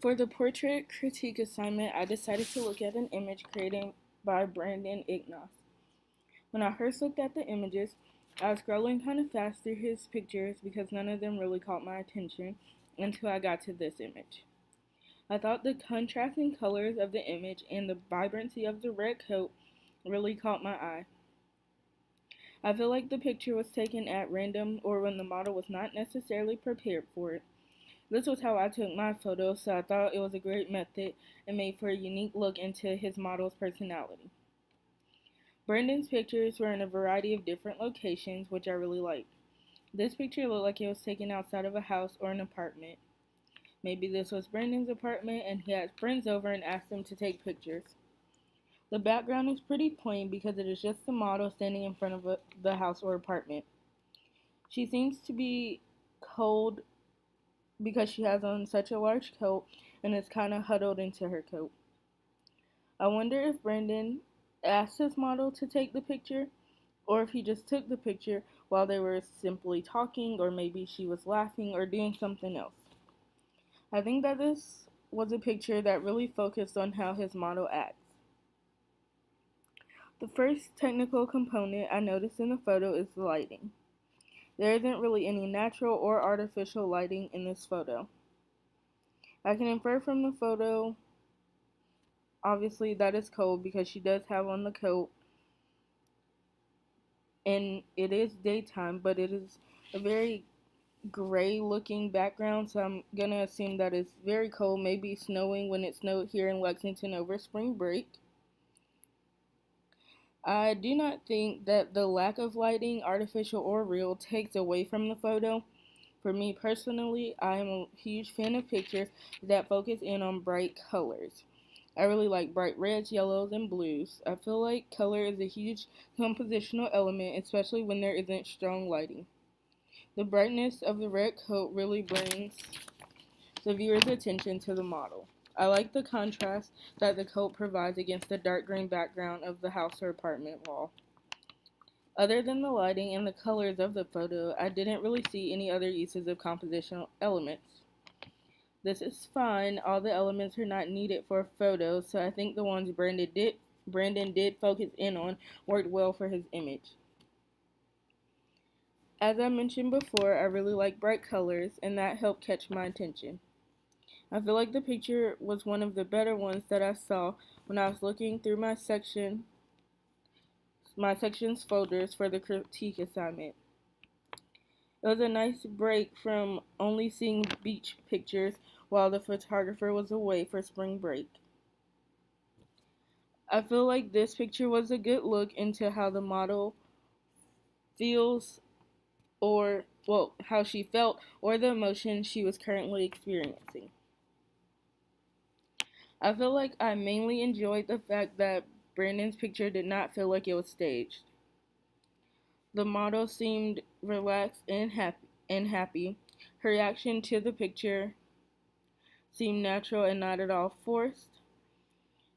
For the portrait critique assignment, I decided to look at an image created by Brandon Ignace. When I first looked at the images, I was scrolling kind of fast through his pictures because none of them really caught my attention until I got to this image. I thought the contrasting colors of the image and the vibrancy of the red coat really caught my eye. I feel like the picture was taken at random or when the model was not necessarily prepared for it. This was how I took my photo, so I thought it was a great method and made for a unique look into his model's personality. Brandon's pictures were in a variety of different locations, which I really liked. This picture looked like it was taken outside of a house or an apartment. Maybe this was Brandon's apartment and he had friends over and asked them to take pictures. The background is pretty plain because it is just the model standing in front of the house or apartment. She seems to be cold because she has on such a large coat and is kind of huddled into her coat. I wonder if Brandon asked his model to take the picture or if he just took the picture while they were simply talking, or maybe she was laughing or doing something else. I think that this was a picture that really focused on how his model acts. The first technical component I noticed in the photo is the lighting. There isn't really any natural or artificial lighting in this photo. I can infer from the photo, obviously, that it's cold because she does have on the coat, and it is daytime, but it is a very gray looking background, so I'm gonna assume that it's very cold, maybe snowing when it snowed here in Lexington over spring break. I do not think that the lack of lighting, artificial or real, takes away from the photo. For me personally, I am a huge fan of pictures that focus in on bright colors. I really like bright reds, yellows, and blues. I feel like color is a huge compositional element, especially when there isn't strong lighting. The brightness of the red coat really brings the viewer's attention to the model. I like the contrast that the coat provides against the dark green background of the house or apartment wall. Other than the lighting and the colors of the photo, I didn't really see any other uses of compositional elements. This is fine, all the elements are not needed for a photo, so I think the ones Brandon did focus in on worked well for his image. As I mentioned before, I really like bright colors, and that helped catch my attention. I feel like the picture was one of the better ones that I saw when I was looking through my section's folders for the critique assignment. It was a nice break from only seeing beach pictures while the photographer was away for spring break. I feel like this picture was a good look into how the model feels, or, well, how she felt, or the emotion she was currently experiencing. I feel like I mainly enjoyed the fact that Brandon's picture did not feel like it was staged. The model seemed relaxed and happy. Her reaction to the picture seemed natural and not at all forced.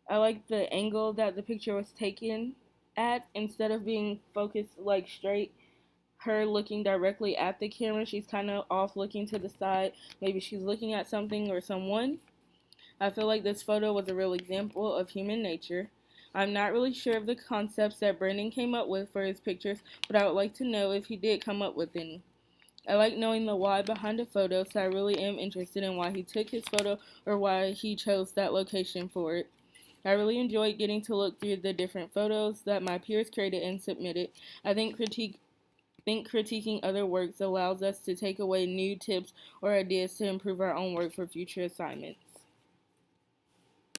I liked the angle that the picture was taken at. Instead of being focused like straight, her looking directly at the camera, she's kind of off looking to the side. Maybe she's looking at something or someone. I feel like this photo was a real example of human nature. I'm not really sure of the concepts that Brandon came up with for his pictures, but I would like to know if he did come up with any. I like knowing the why behind a photo, so I really am interested in why he took his photo or why he chose that location for it. I really enjoyed getting to look through the different photos that my peers created and submitted. I think critiquing other works allows us to take away new tips or ideas to improve our own work for future assignments.